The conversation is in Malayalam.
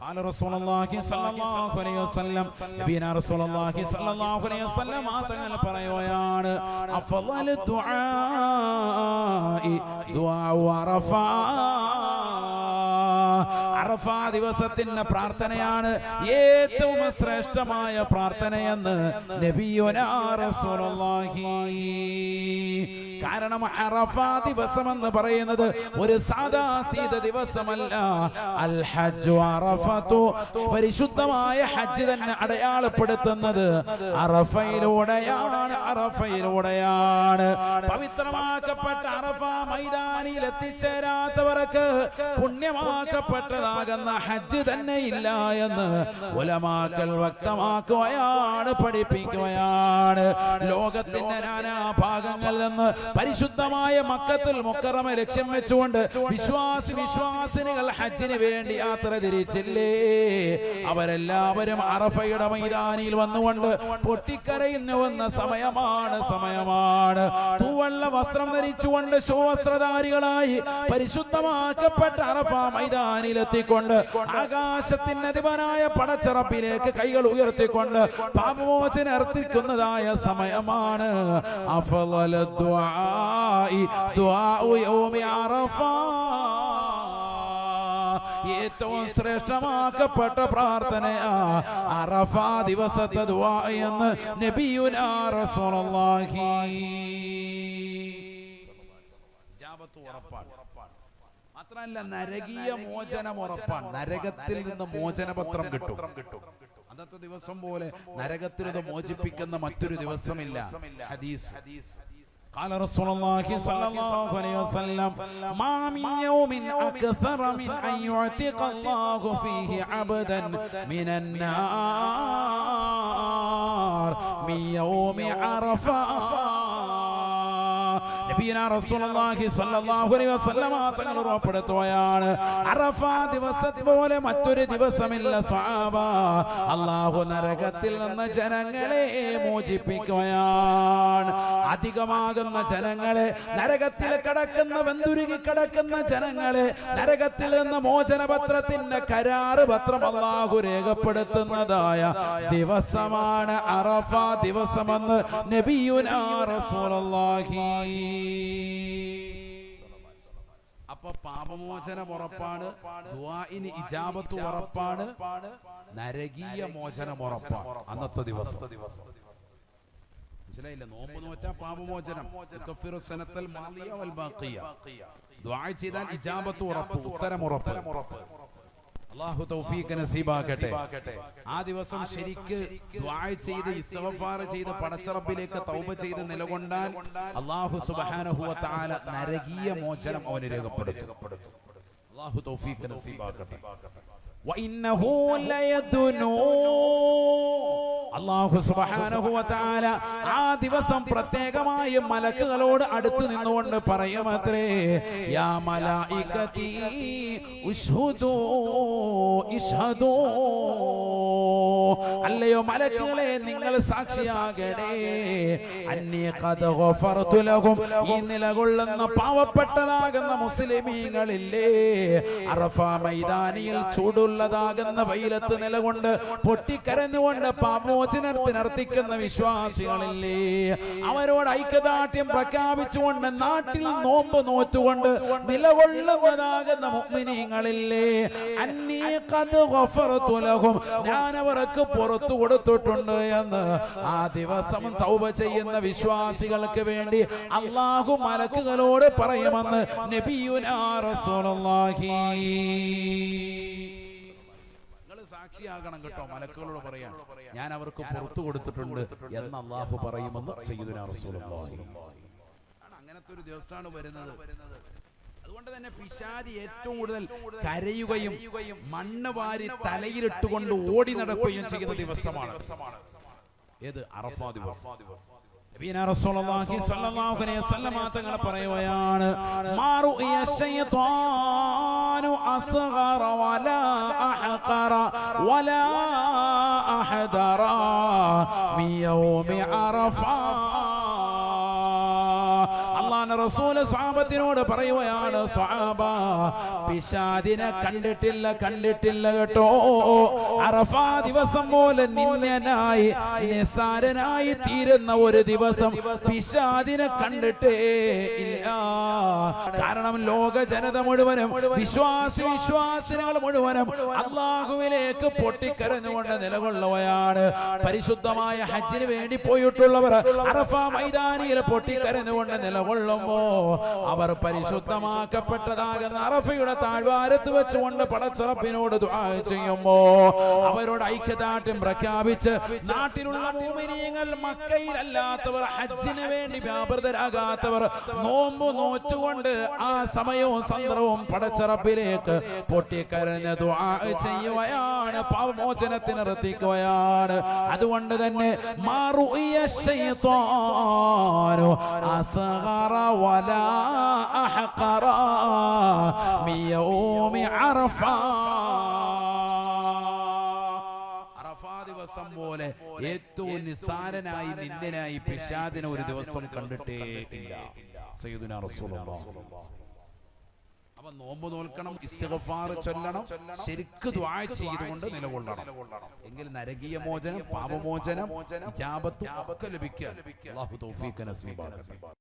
قال رسول الله صلى الله عليه وسلم നബിന റസൂലുള്ളാഹി സ്വല്ലല്ലാഹു അലൈഹി വസല്ലം തങ്ങൾ പറയുകയാണ് അഫ്ളൽ ദുആഇ ദുആഉ അറഫാ. അറഫ ദിവസത്തിന്റെ പ്രാർത്ഥനയാണ് ഏറ്റവും ശ്രേഷ്ഠമായ പ്രാർത്ഥനയെന്ന് നബിയുനാ റസൂലുള്ളാഹി. കാരണം അറഫ ദിവസം എന്ന് പറയുന്നത് ഒരു സാധാ സീത ദിവസമല്ല. അൽ ഹജ്ജു അറഫത്തു, പരിശുദ്ധമായ ഹജ്ജ് തന്നെ അടയാളപ്പെടുത്തുന്നത് അറഫയിലൂടെയാണ്. അറഫയിലൂടെയാണ് പവിത്രമാക്കപ്പെട്ട അറഫ മൈതാനിയിൽ എത്തിച്ചേരാത്തവർക്ക് പുണ്യമാക്കപ്പെട്ടതാകുന്ന ഹജ്ജ് തന്നെ ഇല്ല എന്ന് ഉലമാക്കൾ വ്യക്തമാക്കുകയാണ്, പഠിപ്പിക്കുകയാണ്. ലോകത്തിന്റെ നാനാ ഭാഗങ്ങളിൽ നിന്ന് പരിശുദ്ധമായ മക്കത്തുൽ മുക്കറമ ലക്ഷ്യം വെച്ചുകൊണ്ട് വിശ്വാസിനികൾ ഹജ്ജിന് വേണ്ടി യാത്ര തിരിച്ചില്ലേ? അവരെല്ലാവരും അറഫയുടെ മൈതാനിയിൽ വന്നുകൊണ്ട് പൊട്ടിക്കരയുന്നുവെന്ന സമയമാണ്. തൂവള്ള വസ്ത്രം ധരിച്ചുകൊണ്ട് ശോവസ്ത്രധാരികളായി പരിശുദ്ധമാക്കപ്പെട്ട അറഫ മൈതാനിയിലെത്തിക്കൊണ്ട് ആകാശത്തിന്റെ അധിപനായ പടച്ചറപ്പിലേക്ക് കൈകൾ ഉയർത്തിക്കൊണ്ട് പാപമോചനം അർത്ഥിക്കുന്നതായ സമയമാണ്. അഫ്ളൽ ദുആഇ ദുആഉ യൗമി അറഫ, ഏറ്റവും ശ്രേഷ്ഠമാക്കപ്പെട്ട പ്രാർത്ഥന അറഫ ദിവസത്തെ ദുആ എന്ന് നബിയുനാ റസൂലുള്ളാഹി. ഇജാബത്ത് ഉറപ്പാണ്. മാത്രമല്ല നരകീയ മോചനം ഉറപ്പാണ്. നരകത്തിൽ നിന്ന് മോചനപത്രം കിട്ടും. അന്നത്തെ ദിവസം പോലെ നരകത്തിൽ നിന്ന് മോചിപ്പിക്കുന്ന മറ്റൊരു ദിവസമില്ല. ഹദീസ് قال رسول الله صلى الله عليه وسلم ما من يوم أكثر من أن يعتق الله فيه عبدا من النار من يوم عرفة. നബിയുനാ റസൂലുള്ളാഹി സ്വല്ലല്ലാഹു അലൈഹി വസല്ലം തങ്ങൾ ഉറപ്പെടുത്തുകയാണ് അറഫ ദിവസം പോലെ മറ്റൊരു ദിവസമില്ല സ്വഹാബ. അല്ലാഹു നരകത്തിൽ നിന്ന് ജനങ്ങളെ മോചിപ്പിക്കുകയാണ്. അധികമാകുന്ന ജനങ്ങളെ, നരകത്തിൽ കിടക്കുന്ന വെന്തുരുകി കിടക്കുന്ന ജനങ്ങളെ നരകത്തിൽ നിന്ന് മോചനപത്രത്തിന്റെ കരാറ് പത്രം അല്ലാഹു രേഖപ്പെടുത്തുന്നതായ ദിവസമാണ് അറഫ ദിവസമെന്ന് നബിയുനാ റസൂലുള്ളാഹി. അപ്പൊ പാപമോചനം ഉറപ്പാണ്, ദുആഇന് ഇജാബത്ത് ഉറപ്പാണ്, നരകീയ മോചനം ഉറപ്പാണ് അന്നത്തെ ദിവസം. മനസ്സിലായില്ല? നോമ്പ് നോറ്റാ പാപമോചനം, ദുആ ചെയ്താൽ ഇജാബത്ത് ഉറപ്പ്, ഉത്തരം ഉറപ്പ്. അല്ലാഹു തൗഫീഖ് നസീബാക്കട്ടെ. ആ ദിവസം ശരിക്ക് ദുആ ചെയ്ത് ഇസ്തിഗ്ഫാർ ചെയ്ത് പടച്ചറബിലേക്ക് തൗബ ചെയ്ത് നിലകൊണ്ടാൽ അല്ലാഹു സുബ്ഹാനഹു വ തആല നരകീയ മോചനം അവന് രേഖപ്പെടുത്തും. അല്ലാഹു തൗഫീഖ് നസീബാക്കട്ടെ. വഇന്നഹു ലയദുനൂ, അല്ലാഹു സുബ്ഹാനഹു വ തആല ആ ദിവസം പ്രത്യേകമായി മലക്കുകളോട് അടുത്ത് നിന്നുകൊണ്ട് പറയുമത്രേ, യാ മലായികതി ഉശ്ഹുദൂ ഇശ്ഹദൂ, അല്ലയോ മലക്കുകളെ നിങ്ങൾ സാക്ഷിയാകണേ, അന്നീ ഖദ് ഗഫർതു ലഹും, ഈ നിലകൊള്ളുന്ന പാവപ്പെട്ടതാകുന്ന മുസ്ലിമീങ്ങളില്ലേ, അറഫ മൈതാനിയിൽ ചൂടുള്ളതാകുന്ന വെയിലത്ത് നിലകൊണ്ട് പൊട്ടിക്കരഞ്ഞുകൊണ്ട് പാപമോചനത്തിനർത്ഥിക്കുന്ന വിശ്വാസികളില്ലേ, അവരോട് ഐക്യദാർഢ്യം പ്രഖ്യാപിച്ചുകൊണ്ട് നാട്ടിൽ നോമ്പ് നോറ്റുകൊണ്ട് നിലകൊള്ളുന്നതാകുന്ന മുഅ്മിനീങ്ങളില്ലേ, അന്നീ ഖദ് ഗഫർതു ലഹും, ഞാൻ അവർക്ക് പുറത്തു കൊടുത്തിട്ടുണ്ട് എന്ന് ആ ദിവസം തൗബ ചെയ്യുന്ന വിശ്വാസികൾക്ക് വേണ്ടി അല്ലാഹു മലക്കുകളോട് പറയുമെന്ന് നബിയുനാ റസൂലുള്ളാഹി. സാക്ഷിയാകണം കേട്ടോ, മലക്കുകളോട് പറയാൻ ഞാൻ അവർക്ക് പുറത്തു കൊടുത്തിട്ടുണ്ട് എന്ന് അല്ലാഹു പറയുമെന്ന് സയ്യിദുനാ റസൂലുള്ളാഹി. അങ്ങനത്തെ ഒരു ദിവസമാണ് വരുന്നത്. അതുകൊണ്ട് തന്നെ പിശാചി ഏറ്റവും കൂടുതൽ കരയുകയും മണ്ണ് വാരി തലയിലിട്ടുകൊണ്ട് ഓടി നടക്കുകയും ചെയ്യുന്ന ദിവസമാണ് ഏത്? അറഫ ദിവസം. നബിയുനാ റസൂലുള്ളാഹി സ്വല്ലല്ലാഹു അലൈഹി വസല്ലം തങ്ങൾ പറയുകയാണ്, മാറുയ ശൈത്വാനു അസ്ഗറ വലാ അഹ്ഖറ വലാ അഹദറ മിൻ യൗമി അറഫ. അള്ളാഹുവിന്റെ റസൂൽ സ്വഹാബത്തിനോട് പറയുകയാണ്, സ്വഹാബ, പിശാചിനെ കണ്ടിട്ടില്ല കേട്ടോ. അറഫാ ദിവസം പോലെ നിന്ദനായി നിസ്സാരനായി തീരുന്ന ഒരു ദിവസം പിശാചിനെ കണ്ടിട്ടേ ഇല്ല. കാരണം ലോക ജനത മുഴുവനും വിശ്വാസികൾ മുഴുവനും അള്ളാഹുവിലേക്ക് പൊട്ടിക്കരഞ്ഞുകൊണ്ട് നിലകൊള്ളുകയാണ്. പരിശുദ്ധമായ ഹജ്ജിന് വേണ്ടി പോയിട്ടുള്ളവർ അറഫ മൈതാനിയിൽ പൊട്ടിക്കരഞ്ഞുകൊണ്ട് നിലകൊള്ളുമ്പോ അവർ പരിശുദ്ധമാക്കപ്പെട്ടതാകുന്ന അറഫയുടെ താഴ്വാരത്ത് വെച്ചുകൊണ്ട് പടച്ചറപ്പിനോട് ദുആ ചെയ്യുമ്പോ അവരോട് ഐക്യദാർഢ്യം പ്രഖ്യാപിച്ച് നാട്ടിലുള്ള മുഅ്മിനീങ്ങൾ, മക്കയിലല്ലാത്തവർ, ഹജ്ജിന് വേണ്ടി വ്യാപൃതരാകാത്തവർ നോമ്പ് നോറ്റുകൊണ്ട് ആ സമയവും സന്ദർഭവും പടച്ചറപ്പിലേക്ക് പൊട്ടിക്കരഞ്ഞ് ദുആ ചെയ്യുകയാണ്, പാപമോചനത്തിന് നിർത്തിക്കുകയാണ്. അതുകൊണ്ട് തന്നെ മാറുയ ശൈത്വാനു അസ്ഗറ വലാ അഹ്ഖറ മിയൗമി അറഫ. അറഫാ ദിവസം പോലെ ഏറ്റവും നിസ്സാരനായി നിന്ദനായി പിശാചിനെ ഒരു ദിവസം കണ്ടിട്ടേ ഇല്ല. സയ്യിദുനാ റസൂലുള്ളാഹി. അപ്പൊ നോമ്പ് നോൽക്കണം, ഇസ്തിഗ്ഫാർ ചൊല്ലണം, ശരിക്ക് ദുആ ചെയ്തുകൊണ്ട് നിലകൊള്ളണം. എങ്കിൽ നരകീയ മോചനം, പാപമോചനം, ഇജാബത്ത് ഒക്കെ ലഭിക്കുക. അല്ലാഹു തൗഫീഖ് നസീബാക്കട്ടെ.